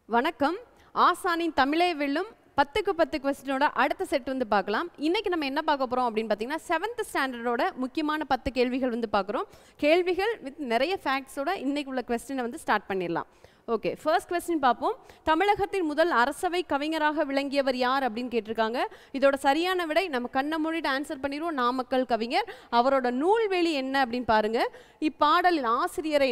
வணக்கம். ஆசானின் தமிழே வெல்லும் 10க்கு 10 क्वेश्चनோட அடுத்த செட் வந்து பார்க்கலாம். இன்னைக்கு நம்ம என்ன பார்க்க போறோம் அப்படினு பாத்தீங்கன்னா 7th ஸ்டாண்டர்டோட முக்கியமான 10 கேள்விகள் வந்து பார்க்குறோம். கேள்விகள் வித் நிறைய ஃபேக்ட்ஸோட இன்னைக்கு உள்ள क्वेश्चனை வந்து ஸ்டார்ட் பண்ணிடலாம். ஓகே, ஃபர்ஸ்ட் क्वेश्चन பார்ப்போம். தமிழகத்தின் முதல் அரசவை கவிஞராக விளங்கியவர் யார் அப்படின்னு கேட்டிருக்காங்க. இதோட சரியான விடை நம்ம கண்ண மூடிட்டு ஆன்சர் பண்ணிடுவோம். நாமக்கல் கவிஞர். அவரோட நூல்வெளி என்ன அப்படின்னு பாருங்க. இப்பாடலின் ஆசிரியரை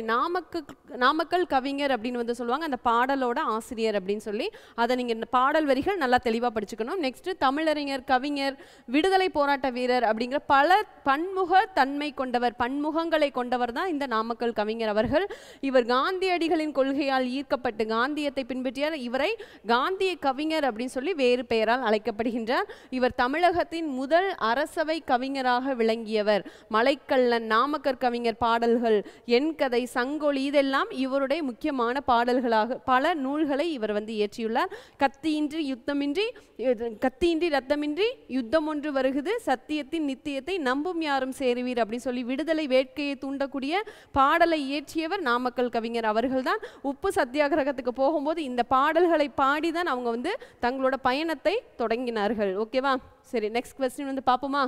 நாமக்கல் கவிஞர் அப்படின்னு வந்து சொல்லுவாங்க. அந்த பாடலோட ஆசிரியர் அப்படின்னு சொல்லி அதை நீங்கள் பாடல் வரிகள் நல்லா தெளிவாக படிச்சுக்கணும். நெக்ஸ்ட் தமிழறிஞர், கவிஞர், விடுதலை போராட்ட வீரர் அப்படிங்கிற பல பன்முக தன்மை கொண்டவர், பன்முகங்களை கொண்டவர் தான் இந்த நாமக்கல் கவிஞர் அவர்கள். இவர் காந்தியடிகளின் கொள்கையால் ஈர்க்கப்பட்டு காந்தியத்தை பின்பற்றியார். இவரை காந்திய கவிஞர் அப்படின்னு சொல்லி வேறு பெயரால் அழைக்கப்படுகின்றார். இவர் தமிழகத்தின் முதல் அரசவை கவிஞராக விளங்கியவர். மலைக்கல்லன், நாமக்கல் கவிஞர் பாடல்கள், என் கதை, சங்கொலி இதெல்லாம் இவருடைய முக்கியமான பாடல்களாக பல நூல்களை இவர் வந்து இயற்றியுள்ளார். கத்தியின்றி ரத்தமின்றி யுத்தம் ஒன்று வருகுது, சத்தியத்தின் நித்தியத்தை நம்பும் யாரும் சேருவீர் அப்படின்னு சொல்லி விடுதலை வேட்கையை தூண்டக்கூடிய பாடலை இயற்றியவர் நாமக்கல் கவிஞர் அவர்கள்தான். உப்பு சத்தியாகிரகத்துக்கு போகும்போது இந்த பாடல்களை பாடிதான் அவங்க வந்து தங்களோட பயணத்தை தொடங்கினார்கள். ஓகேவா? சரி, நெக்ஸ்ட் क्वेश्चन வந்து பார்ப்போமா?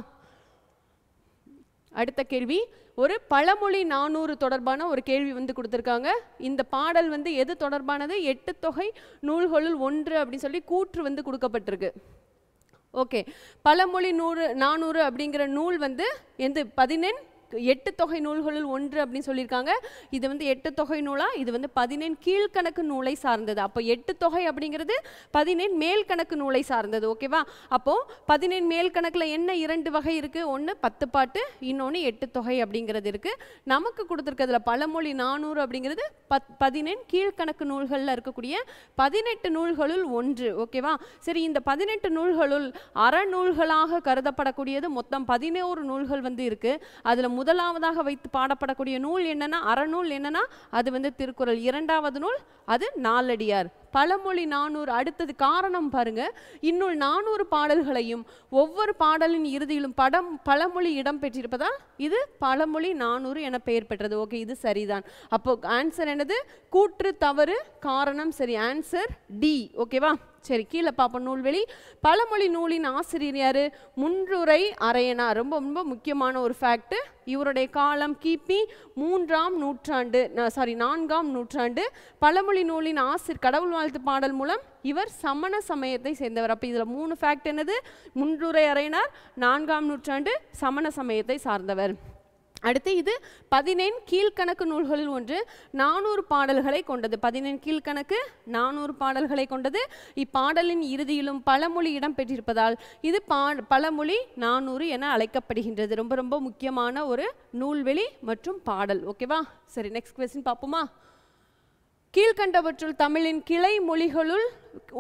அடுத்த கேள்வி ஒரு பழமொழி 400 தொடர்பான ஒரு கேள்வி வந்து கொடுத்துருக்காங்க. இந்த பாடல் வந்து எது தொடர்பானது? 8 தொகை நூல்களுள் ஒன்று அப்படின்னு சொல்லி கூற்று வந்து கொடுக்கப்பட்டிருக்கு. ஓகே, பழமொழி 400 அப்படிங்கிற நூல் வந்து எந்த 8 தொகை நூல்களுள் ஒன்று அப்படின்னு சொல்லியிருக்காங்க. இது வந்து 8 தொகை நூலா? இது வந்து 14 கீழ்கணக்கு நூலை சார்ந்தது. அப்போ 8 தொகை அப்படிங்கிறது 14 மேல் கணக்கு நூலை சார்ந்தது. ஓகேவா? அப்போ 14 மேல் கணக்குல என்ன 2 வகை இருக்கு? ஒன்று 10 பாட்டு, இன்னொன்று 8 தொகை அப்படிங்கிறது இருக்கு. நமக்கு கொடுத்துருக்கிறதுல பழமொழி 400 அப்படிங்கிறது 14 கீழ்கணக்கு நூல்களில் இருக்கக்கூடிய 18 நூல்களுள் ஒன்று. ஓகேவா? சரி, இந்த 18 நூல்களுள் அறநூல்களாக கருதப்படக்கூடியது மொத்தம் 11 நூல்கள் வந்து இருக்கு. அதுல முதலாவதாக வைத்து பாடப்படக்கூடிய நூல் என்னன்னா அறநூல். என்னன்னா அது வந்து திருக்குறள். இரண்டாவது நூல் அது நாலடியார். பழமொழி 400 அடுத்தது காரணம் பாருங்க. இந்நூல் 400 பாடல்களையும் ஒவ்வொரு பாடலின் இறுதியிலும் பழமொழி இடம் பெற்றிருப்பதால் இது பழமொழி 400 என பெயர் பெற்றது. ஓகே, இது சரிதான். அப்போ ஆன்சர் என்னது? கூற்று தவறு, காரணம் சரி. Answer D. ஓகேவா? சரி, கீழே பார்ப்போம். நூல்வெளி. பழமொழி நூலின் ஆசிரியர் யாரு? முன்றுரை அரையனார். ரொம்ப ரொம்ப முக்கியமான ஒரு ஃபேக்ட். இவருடைய காலம் கிபி 4ஆம் நூற்றாண்டு. பழமொழி நூலின் ஆசிரியர் கடவுள் வாழ்த்து பாடல் மூலம் இவர் சமண சமயத்தை சேர்ந்தவர். அப்போ இதில் 3 ஃபேக்ட் என்னது? முன்றுரை அரையனார், 4ஆம் நூற்றாண்டு, சமண சமயத்தை சார்ந்தவர். அடுத்து இது 14 கீழ்கணக்கு நூல்களில் ஒன்று. 400 பாடல்களை கொண்டது. 14 கீழ்கணக்கு 400 பாடல்களை கொண்டது. இப்பாடலின் இறுதியிலும் பழமொழி இடம் பெற்றிருப்பதால் இது பழமொழி 400 என அழைக்கப்படுகின்றது. ரொம்ப ரொம்ப முக்கியமான ஒரு நூல்வெளி மற்றும் பாடல். ஓகேவா? சரி, நெக்ஸ்ட் क्वेश्चन பார்ப்போமா? கீழ்கண்டவற்றுள் தமிழின் கிளை மொழிகளுள்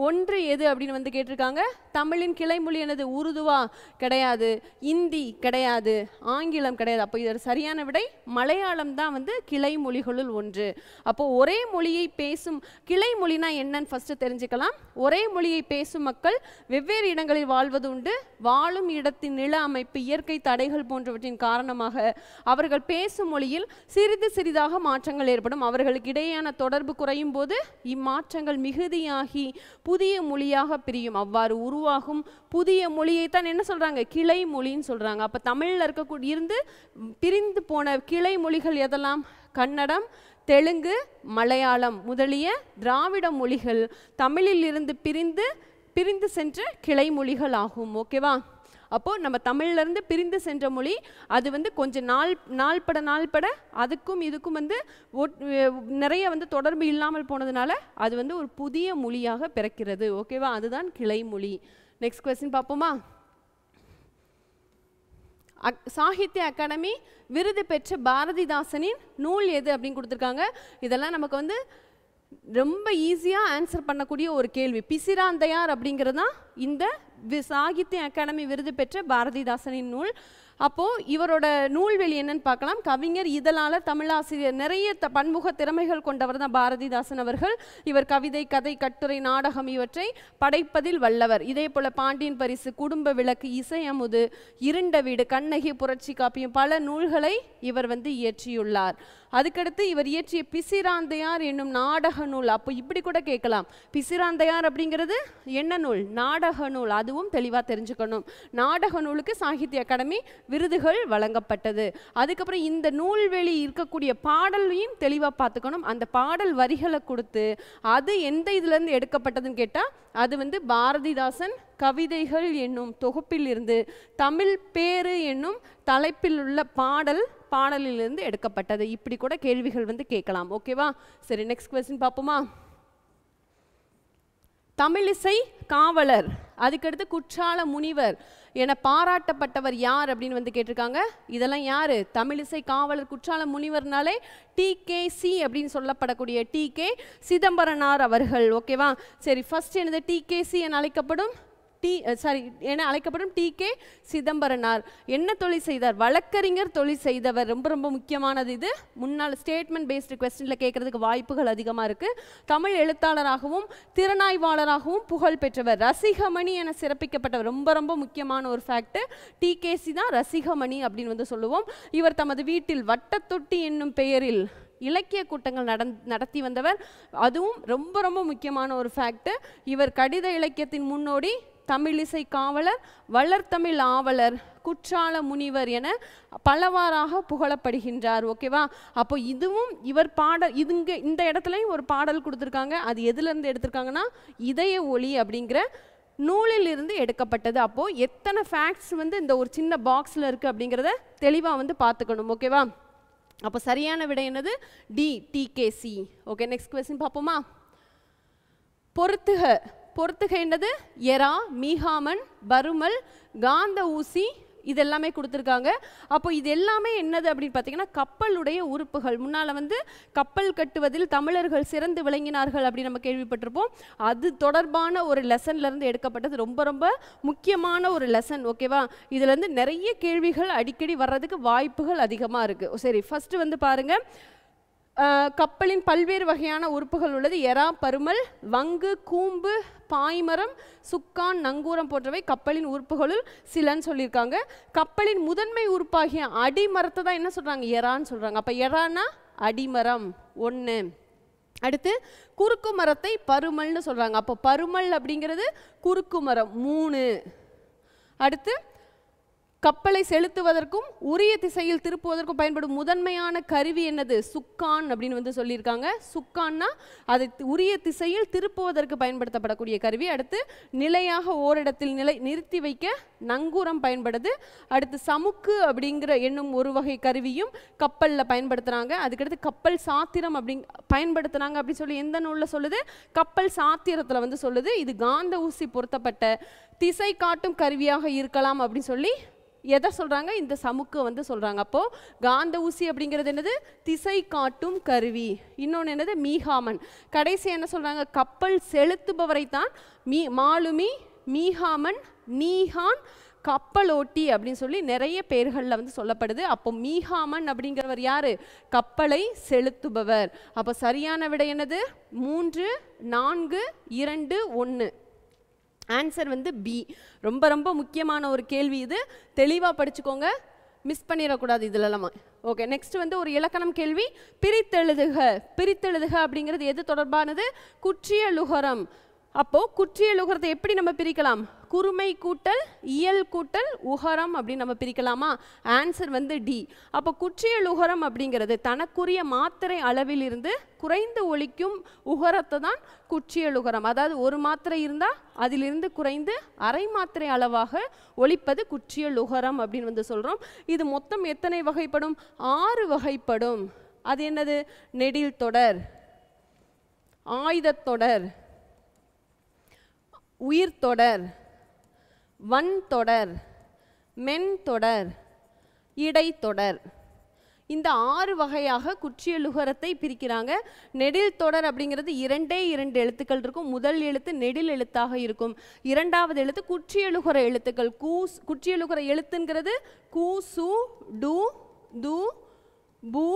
ஒன்று எது அப்படின்னு வந்து கேட்டிருக்காங்க. தமிழின் கிளை மொழி என்னது? உருதுவா? கிடையாது. இந்தி கிடையாது. ஆங்கிலம் கிடையாது. அப்போ இது சரியான விடை மலையாளம் தான் வந்து கிளை மொழிகளுள் ஒன்று. அப்போ ஒரே மொழியை பேசும் கிளை மொழினா என்னன்னு ஃபர்ஸ்ட் தெரிஞ்சுக்கலாம். ஒரே மொழியை பேசும் மக்கள் வெவ்வேறு இடங்களில் வாழ்வது உண்டு. வாழும் இடத்தின் நில அமைப்பு, இயற்கை தடைகள் போன்றவற்றின் காரணமாக அவர்கள் பேசும் மொழியில் சிறிது சிறிதாக மாற்றங்கள் ஏற்படும். அவர்களுக்கு இடையேயான தொடர்பு குறையும் போது இம்மாற்றங்கள் மிகுதியாகி புதிய மொழியாக பிரியும். அவ்வாறு உருவாகும் புதிய மொழியை தான் என்ன சொல்றாங்க? கிளை மொழின்னு சொல்றாங்க. அப்ப தமிழ்ல இருக்கக்கூடிய இருந்து பிரிந்து போன கிளை மொழிகள் எதெல்லாம்? கன்னடம், தெலுங்கு, மலையாளம் முதலிய திராவிட மொழிகள் தமிழில் இருந்து பிரிந்து சென்ற கிளை மொழிகள் ஆகும். ஓகேவா? அப்போ நம்ம தமிழ்ல இருந்து பிரிந்து சென்ற மொழி அது வந்து கொஞ்சம் நாள்பட அதுக்கும் இதுக்கும் வந்து நிறைய வந்து தொடர்பு இல்லாமல் போனதுனால அது வந்து ஒரு புதிய மொழியாக பிறக்கிறது. ஓகேவா? அதுதான் கிளை மொழி. நெக்ஸ்ட் क्वेश्चन பார்ப்போமா? சாகித்ய அகாடமி விருது பெற்ற பாரதிதாசனின் நூல் எது அப்படின்னு கொடுத்துருக்காங்க. இதெல்லாம் நமக்கு வந்து ரொம்ப ஈஸியாக ஆன்சர் பண்ணக்கூடிய ஒரு கேள்வி. பிசிராந்தையார் அப்படிங்கிறது தான் இந்த சாகித்ய அகாடமி விருது பெற்ற பாரதிதாசனின் நூல். அப்போது இவரோட நூல்வெளி என்னன்னு பார்க்கலாம். கவிஞர், இதழாளர், தமிழாசிரியர், நிறைய பன்முக திறமைகள் கொண்டவர் தான் பாரதிதாசன் அவர்கள். இவர் கவிதை, கதை, கட்டுரை, நாடகம் இவற்றை படைப்பதில் வல்லவர். இதே போல் பாண்டியன் பரிசு, குடும்ப விளக்கு, இசை அமுது, இருண்ட வீடு, கண்ணகி, புரட்சி காப்பியம் பல நூல்களை இவர் இயற்றியுள்ளார். அதுக்கடுத்து இவர் இயற்றிய பிசிராந்தையார் என்னும் நாடக நூல். அப்போ இப்படி கூட கேட்கலாம், பிசிராந்தையார் அப்படிங்கிறது என்ன நூல்? நாடக நூல். அதுவும் தெளிவாக தெரிஞ்சுக்கணும். நாடக நூலுக்கு சாகித்ய அகாடமி விருதுகள் வழங்கப்பட்டது. அதுக்கப்புறம் இந்த நூல்வெளி இருக்கக்கூடிய பாடலையும் தெளிவாக பார்த்துக்கணும். அந்த பாடல் வரிகளை கொடுத்து அது எந்த இதுலேருந்து எடுக்கப்பட்டதுன்னு கேட்டால் அது பாரதிதாசன் கவிதைகள் என்னும் தொகுப்பில் இருந்து தமிழ் பேரு என்னும் தலைப்பில் உள்ள பாடலிலிருந்து எடுக்கப்பட்டது. இப்படி கூட கேள்விகள் கேட்கலாம். ஓகேவா? சரி, நெக்ஸ்ட் क्वेश्चन பார்ப்போமா? தமிழிசை காவலர், அதுக்கடுத்து குற்றால முனிவர் என பாராட்டப்பட்டவர் யார் அப்படின்னு கேட்டிருக்காங்க. இதெல்லாம் யாரு? தமிழிசை காவலர், குற்றால முனிவர்னாலே TKC அப்படின்னு சொல்லப்படக்கூடிய TK சிதம்பரனார் அவர்கள். ஓகேவா? சரி, ஃபர்ஸ்ட் என்னது? TKC என அழைக்கப்படும் TK சிதம்பரனார். என்ன தொழில் செய்தார்? வழக்கறிஞர் தொழில் செய்தவர். ரொம்ப ரொம்ப முக்கியமானது இது. முன்னால் ஸ்டேட்மெண்ட் பேஸ்டு கொஸ்டின்ல கேட்கறதுக்கு வாய்ப்புகள் அதிகமாக இருக்கு. தமிழ் எழுத்தாளராகவும் திறனாய்வாளராகவும் புகழ் பெற்றவர். ரசிகமணி என சிறப்பிக்கப்பட்டவர். ரொம்ப ரொம்ப முக்கியமான ஒரு ஃபேக்ட். TKC தான் ரசிகமணி அப்படின்னு சொல்லுவோம். இவர் தமது வீட்டில் வட்டத்தொட்டி என்னும் பெயரில் இலக்கிய கூட்டங்கள் நடத்தி வந்தவர். அதுவும் ரொம்ப ரொம்ப முக்கியமான ஒரு ஃபேக்ட். இவர் கடித இலக்கியத்தின் முன்னோடி, தமிழிசை காவலர், வளர்த்தமிழ் ஆவலர், குற்றால முனிவர் என பலவாறாக புகழப்படுகின்றார். ஓகேவா? அப்போ இதுவும் இவர் பாடல், இந்த இடத்துலையும் ஒரு பாடல் கொடுத்துருக்காங்க. அது எதுலேருந்து எடுத்திருக்காங்கன்னா இதய ஒளி அப்படிங்கிற நூலில் இருந்து எடுக்கப்பட்டது. அப்போ எத்தனை ஃபேக்ட்ஸ் இந்த ஒரு சின்ன பாக்ஸில் இருக்குது அப்படிங்கிறத தெளிவாக பார்த்துக்கணும். ஓகேவா? அப்போ சரியான விடை என்னது? D, TKC. Okay, next question பார்ப்போமா? பொறுத்துக என்னது? எரா, மீகாமன், பருமல், காந்த ஊசி இதெல்லாமே கொடுத்துருக்காங்க. அப்போ இது எல்லாமே என்னது அப்படின்னு பார்த்தீங்கன்னா கப்பலுடைய உறுப்புகள். முன்னால் கப்பல் கட்டுவதில் தமிழர்கள் சிறந்து விளங்கினார்கள் அப்படின்னு நம்ம கேள்விப்பட்டிருப்போம். அது தொடர்பான ஒரு லெசன்லேருந்து எடுக்கப்பட்டது. ரொம்ப ரொம்ப முக்கியமான ஒரு லெசன். ஓகேவா? இதுலேருந்து நிறைய கேள்விகள் அடிக்கடி வர்றதுக்கு வாய்ப்புகள் அதிகமாக இருக்குது. சரி, ஃபஸ்ட்டு பாருங்கள். கப்பலின் பல்வேறு வகையான உறுப்புகள் உள்ளது. எரா, பருமல், வங்கு, கூம்பு, பாய்மரம், சுக்கான், நங்கூரம் போன்றவை கப்பலின் உறுப்புகளுள் சிலன்னு சொல்லியிருக்காங்க. கப்பலின் முதன்மை உறுப்பாகிய அடிமரத்தை தான் என்ன சொல்கிறாங்க? எரான்னு சொல்கிறாங்க. அப்போ எரானா அடிமரம் 1. அடுத்து குறுக்கு மரத்தை பருமல்னு சொல்கிறாங்க. அப்போ பருமல் அப்படிங்கிறது குறுக்கு மரம் 3. அடுத்து கப்பலை செலுத்துவதற்கும் உரிய திசையில் திருப்புவதற்கும் பயன்படும் முதன்மையான கருவி என்னது? சுக்கான் அப்படின்னு சொல்லியிருக்காங்க. சுக்கான்னா அதை உரிய திசையில் திருப்புவதற்கு பயன்படுத்தப்படக்கூடிய கருவி. அடுத்து நிலையாக ஓரிடத்தில் நிறுத்தி வைக்க நங்கூரம் பயன்படுது. அடுத்து சமுக்கு அப்படிங்கிற என்னும் ஒரு வகை கருவியும் கப்பலில் பயன்படுத்துகிறாங்க. அதுக்கடுத்து கப்பல் சாத்திரம் பயன்படுத்துனாங்க அப்படின்னு சொல்லி எந்த நூலில் சொல்லுது? கப்பல் சாத்திரத்தில் சொல்லுது. இது காந்த ஊசி பொருத்தப்பட்ட திசை காட்டும் கருவியாக இருக்கலாம் அப்படின்னு சொல்லி எதை சொல்கிறாங்க? இந்த சமுக்கு சொல்கிறாங்க. அப்போது காந்த ஊசி அப்படிங்கிறது என்னது? திசை காட்டும் கருவி. இன்னொன்று என்னது? மீகாமன். கடைசி என்ன சொல்கிறாங்க? கப்பல் செலுத்துபவரைத்தான் மாலுமி, மீகாமன், நீகான், கப்பலோட்டி அப்படின்னு சொல்லி நிறைய பேர்களில் சொல்லப்படுது. அப்போ மீகாமன் அப்படிங்கிறவர் யாரு? கப்பலை செலுத்துபவர். அப்போ சரியான விடை என்னது? 3, 4, 2, 1. Answer B. ரொம்ப ரொம்ப முக்கியமான ஒரு கேள்வி இது. தெளிவாக படிச்சுக்கோங்க, மிஸ் பண்ணிடக்கூடாது இதுலலாம். ஓகே, நெக்ஸ்ட் ஒரு இலக்கணம் கேள்வி. பிரித்தெழுதுக அப்படிங்கிறது எது தொடர்பானது? குற்றிய லுகரம். அப்போது குற்றிய லுகரத்தை எப்படி நம்ம பிரிக்கலாம்? குறுமை கூட்டல் இயல் கூட்டல் உகரம் அப்படின்னு நம்ம பிரிக்கலாமா? Answer D. அப்போ குற்றிய லுகரம் அப்படிங்கிறது தனக்குரிய மாத்திரை அளவில் இருந்து குறைந்து ஒலிக்கும் உகரத்தை தான் குற்றிய லுகரம். அதாவது ஒரு மாத்திரை இருந்தால் அதிலிருந்து குறைந்து அரை மாத்திரை அளவாக ஒலிப்பது குற்றிய லுகரம் அப்படின்னு சொல்கிறோம். இது மொத்தம் எத்தனை வகைப்படும்? 6 வகைப்படும். அது என்னது? நெடில் தொடர், ஆயுதத்தொடர், உயிர்த்தொடர், வன்தொடர், மென்தொடர், இடைத்தொடர். இந்த 6 வகையாக குற்றியலுகரத்தை பிரிக்கிறாங்க. நெடில் தொடர் அப்படிங்கிறது 2 எழுத்துக்கள் இருக்கும். முதல் எழுத்து நெடில் எழுத்தாக இருக்கும். இரண்டாவது எழுத்து குற்றியலுகர எழுத்துக்கள். குற்றியலுகர எழுத்துங்கிறது கு, சு, டு, து, பு,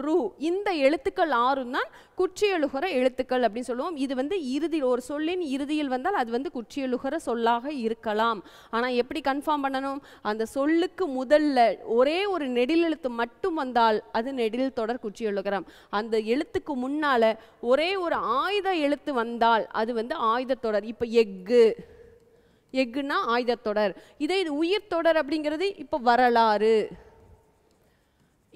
ரு. இந்த எழுத்துக்கள் 6 தான் குற்றியலுகர எழுத்துக்கள் அப்படின்னு சொல்லுவோம். இது வந்து இறுதியில் ஒரு சொல்லின் இறுதியில் வந்தால் அது வந்து குற்றியலுகர சொல்லாக இருக்கலாம். ஆனால் எப்படி கன்ஃபார்ம் பண்ணணும்? அந்த சொல்லுக்கு முதல்ல ஒரே ஒரு நெடில் எழுத்து மட்டும் வந்தால் அது நெடில் தொடர் குற்றியலுகரம். அந்த எழுத்துக்கு முன்னால ஒரே ஒரு ஆயுத எழுத்து வந்தால் அது வந்து ஆயுத தொடர். இப்போ எக்குன்னா ஆயுத தொடர். இதே இது உயிர் தொடர் அப்படிங்கிறது இப்போ வரலாறு.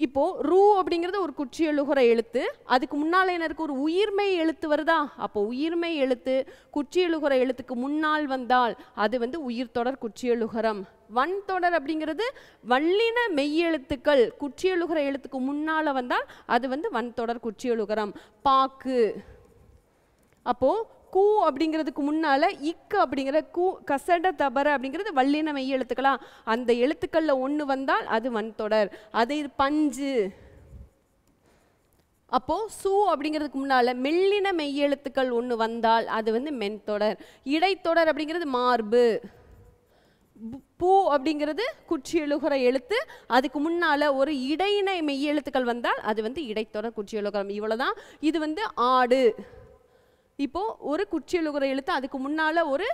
இப்போ ரூ அப்படிங்கிறது ஒரு குற்றியலுகர எழுத்து. அதுக்கு முன்னால் என்ன இருக்கு? ஒரு உயிர்மை எழுத்து வருதா? அப்போ உயிர்மை எழுத்து குற்றியலுகர எழுத்துக்கு முன்னால் வந்தால் அது வந்து உயிர் தொடர் குற்றியலுகரம். வன் தொடர் அப்படிங்கிறது வல்லின மெய்யெழுத்துக்கள் குற்றியலுகர எழுத்துக்கு முன்னால் வந்தால் அது வந்து வன் தொடர் குற்றியலுகரம். பாக்கு. அப்போ கூ அப்படிங்கிறதுக்கு முன்னால இக்கு அப்படிங்கிற கூ, கசட, தபர அப்படிங்கிறது வல்லின மெய் எழுத்துக்களா? அந்த எழுத்துக்கள்ல ஒன்று வந்தால் அது வன் தொடர். அதே பஞ்சு. அப்போ சு அப்படிங்கிறதுக்கு முன்னால மெல்லின மெய் எழுத்துக்கள் ஒன்று வந்தால் அது வந்து மென்தொடர். இடைத்தொடர் அப்படிங்கிறது மார்பு. பூ அப்படிங்கிறது குற்றியலுகர எழுத்து. அதுக்கு முன்னால ஒரு இடையின மெய் எழுத்துக்கள் வந்தால் அது வந்து இடைத்தொடர் குற்றியலுகரம். இவ்வளவுதான். இது வந்து ஆடு. இப்போ ஒரு குற்றியலுகர எழுத்து அதுக்கு முன்னால ஒரு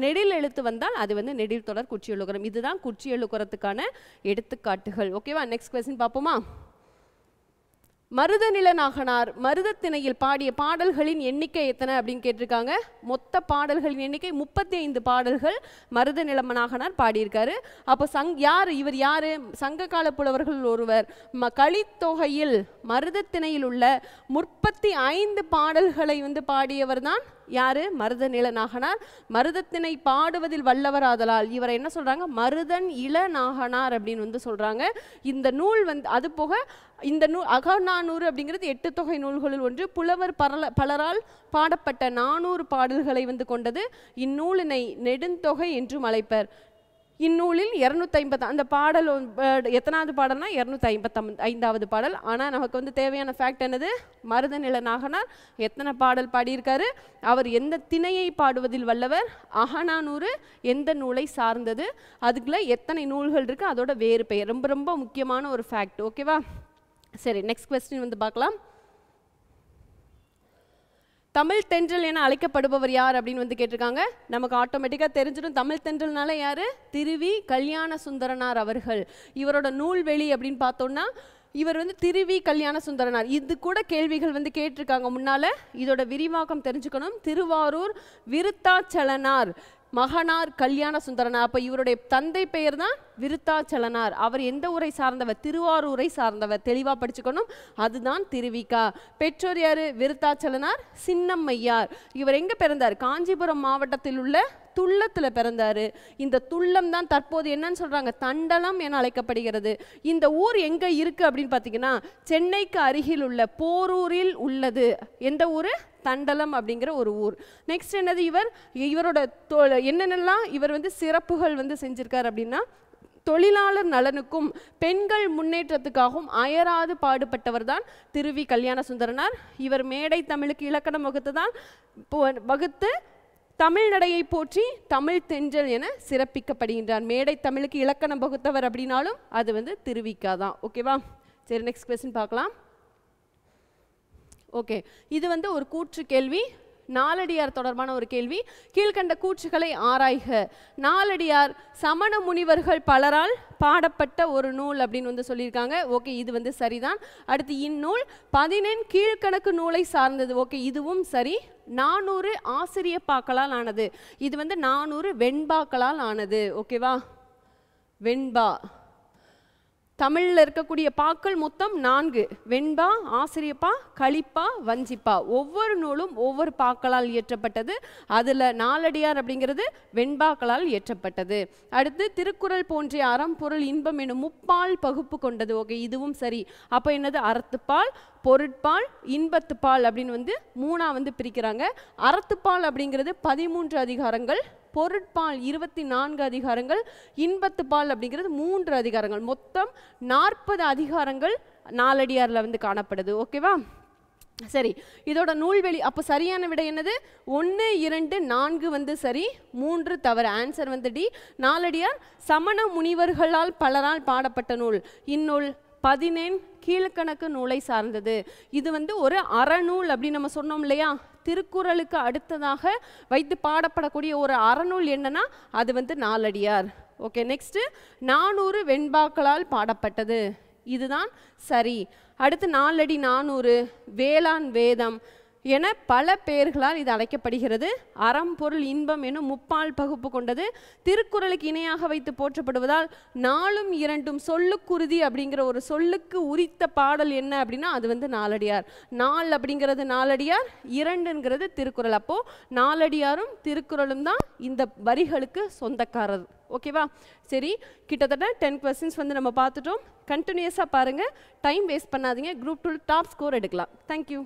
நெடில் எழுத்து வந்தால் அது வந்து நெடில் தொடர் குற்றியலுகரம். இதுதான் குற்றியலுகரத்துக்கான எடுத்துக்காட்டுகள். ஓகேவா? நெக்ஸ்ட் क्वेश्चन பார்ப்போமா? மருதநில நாகனார் மருதத்திணையில் பாடிய பாடல்களின் எண்ணிக்கை எத்தனை அப்படின்னு கேட்டிருக்காங்க. மொத்த பாடல்களின் எண்ணிக்கை 35 பாடல்கள் மருதநில நாகனார் பாடியிருக்காரு. அப்போ இவர் யாரு? சங்க கால புலவர்கள் ஒருவர். கலித்தொகையில் மருதத்திணையில் உள்ள 35 பாடல்களை வந்து பாடியவர் தான் யாரு? மருதநில நாகனார். மருதத்திணை பாடுவதில் வல்லவர் ஆதலால் இவரை என்ன சொல்றாங்க? மருதன் இள நாகனார் அப்படின்னு வந்து சொல்றாங்க. இந்த நூல் வந்து அது போக இந்த நூல் அகநானூறு அப்படிங்கிறது 8 தொகை நூல்களில் ஒன்று. புலவர் பலரால் பாடப்பட்ட 400 பாடல்களை வந்து கொண்டது. இந்நூலினை நெடுந்தொகை என்றும் அழைப்பர். இந்நூலில் 250 அந்த பாடல் எத்தனாவது பாடல்னா 255வது பாடல். ஆனால் நமக்கு வந்து தேவையான ஃபேக்ட் என்னது? மருதநில நாகனார் எத்தனை பாடல் பாடியிருக்காரு? அவர் எந்த திணையை பாடுவதில் வல்லவர்? அகநானூறு எந்த நூலை சார்ந்தது? அதுக்குள்ள எத்தனை நூல்கள் இருக்கு? அதோட வேறு பெயர். ரொம்ப ரொம்ப முக்கியமான ஒரு ஃபேக்ட். ஓகேவா? சரி, நெக்ஸ்ட் क्वेश्चन வந்து பார்க்கலாம். தமிழ் தென்றல் என அழைக்கப்படுபவர் யார் அப்படின்னு வந்து கேட்டிருக்காங்க. நமக்கு ஆட்டோமேட்டிக்காக தெரிஞ்சிடும். தமிழ் தென்றல்னால யாரு? திருவி கல்யாண சுந்தரனார் அவர்கள். இவரோட நூல்வெளி அப்படின்னு பார்த்தோம்னா இவர் வந்து திருவி கல்யாண சுந்தரனார். இது கூட கேள்விகள் வந்து கேட்டிருக்காங்க முன்னால. இதோட விரிவாக்கம் தெரிஞ்சுக்கணும். திருவாரூர் விருத்தாச்சலனார் மகனார் கல்யாண சுந்தரனார். அப்போ இவருடைய தந்தை பெயர் தான் விருத்தாச்சலனார். அவர் எந்த ஊரை சார்ந்தவர்? திருவாரூரை சார்ந்தவர். தெளிவாக படிச்சுக்கணும். அதுதான் திருவிக்கா. பெற்றோர் யாரு? விருத்தாச்சலனார் சின்னம்மையார். இவர் எங்கே பிறந்தார்? காஞ்சிபுரம் மாவட்டத்தில் உள்ள துள்ளத்தில் பிறந்தாரு. இந்த துள்ளம் தான் தற்போது என்னன்னு சொல்றாங்க? தண்டலம் என அழைக்கப்படுகிறது. இந்த ஊர் எங்க இருக்கு அப்படின்னு பார்த்தீங்கன்னா சென்னைக்கு அருகில் உள்ள போரூரில் உள்ளது. எந்த ஊர்? தண்டலம் அப்படிங்கிற ஒரு ஊர். நெக்ஸ்ட் என்னது? இவரோட என்னென்னலாம் இவர் வந்து சிறப்புகள் வந்து செஞ்சிருக்கார் அப்படின்னா தொழிலாளர் நலனுக்கும் பெண்கள் முன்னேற்றத்துக்காகவும் அயராது பாடுபட்டவர் தான் திருவி கல்யாண சுந்தரனார். இவர் மேடை தமிழுக்கு இலக்கணம் வகுத்து தமிழ் நடையை போற்றி தமிழ் தென்றல் என சிறப்பிக்கப்படுகின்றார். மேடை தமிழுக்கு இலக்கணம் வகுத்தவர் அப்படின்னாலும் அது வந்து திருவிக்கா தான். ஓகேவா? சரி, நெக்ஸ்ட் क्वेश्चन பார்க்கலாம். ஓகே, இது வந்து ஒரு கூற்று கேள்வி. நாலடியார் தொடர்பான ஒரு கேள்வி. கீழ்கண்ட கூற்றுகளை ஆராய்க. நாலடியார் சமண முனிவர்கள் பலரால் பாடப்பட்ட ஒரு நூல் அப்படின்னு வந்து சொல்லியிருக்காங்க. ஓகே, இது வந்து சரிதான். அடுத்து இந்நூல் 14 கீழ்கணக்கு நூலை சார்ந்தது. ஓகே, இதுவும் சரி. 400 ஆசிரியப்பாக்களால் ஆனது. இது வந்து 400 வெண்பாக்களால் ஆனது. ஓகேவா? வெண்பா. தமிழில் இருக்கக்கூடிய பாக்கள் மொத்தம் 4. வெண்பா, ஆசிரியப்பா, களிப்பா, வஞ்சிப்பா. ஒவ்வொரு நூலும் ஒவ்வொரு பாக்களால் இயற்றப்பட்டது. அதில் நாலடியார் அப்படிங்கிறது வெண்பாக்களால் இயற்றப்பட்டது. அடுத்து திருக்குறள் போன்ற அறம் பொருள் இன்பம் எனும் முப்பால் பகுப்பு கொண்டது. ஓகே, இதுவும் சரி. அப்போ என்னது? அறத்துப்பால், பொருட்பால், இன்பத்துப்பால் அப்படின்னு வந்து 3ஆ வந்து பிரிக்கிறாங்க. அறத்துப்பால் அப்படிங்கிறது 13 அதிகாரங்கள், பொருட்பால் 24 அதிகாரங்கள், இன்பத்துப்பால் அப்படிங்கிறது 3 அதிகாரங்கள். மொத்தம் 40 அதிகாரங்கள் நாலடியாரில் வந்து காணப்படுது. ஓகேவா? சரி, இதோட நூல்வெளி அப்போ சரியான விடை என்னது? 1, 2, 4 வந்து சரி, 3 தவறு. ஆன்சர் வந்து டி. நாலடியார் சமண முனிவர்களால் பலரால் பாடப்பட்ட நூல். இந்நூல் 14 கீழ்கணக்கு நூலை சார்ந்தது. இது வந்து ஒரு அறநூல் அப்படின்னு நம்ம சொன்னோம் இல்லையா? திருக்குறளுக்கு அடுத்ததாக வைத்து பாடப்படக்கூடிய ஒரு அறநூல் என்னன்னா அது வந்து நாலடியார். ஓகே, நெக்ஸ்ட் 400 வெண்பாக்களால் பாடப்பட்டது. இதுதான் சரி. அடுத்து 4 அடி 400 வேளாண் வேதம் என பல பெயர்களால் இது அழைக்கப்படுகிறது. அறம் பொருள் இன்பம் எனும் முப்பால் பகுப்பு கொண்டது. திருக்குறளுக்கு இணையாக வைத்து போற்றப்படுவதால் 4ம் 2ம் சொல்லுக்குருதி அப்படிங்கிற ஒரு சொல்லுக்கு உரித்த பாடல் என்ன அப்படின்னா அது வந்து நாலடியார். 4 அப்படிங்கிறது நாலடியார், 2ங்கிறது திருக்குறள். அப்போ நாலடியாரும் திருக்குறளும் தான் இந்த வரிகளுக்கு சொந்தக்காரர். ஓகேவா? சரி, கிட்டத்தட்ட 10 கொஸ்டின்ஸ் வந்து நம்ம பார்த்துட்டோம். கண்டினியூஸாக பாருங்கள், டைம் வேஸ்ட் பண்ணாதீங்க. குரூப் 2 டாப் ஸ்கோர் எடுக்கலாம். தேங்க்யூ.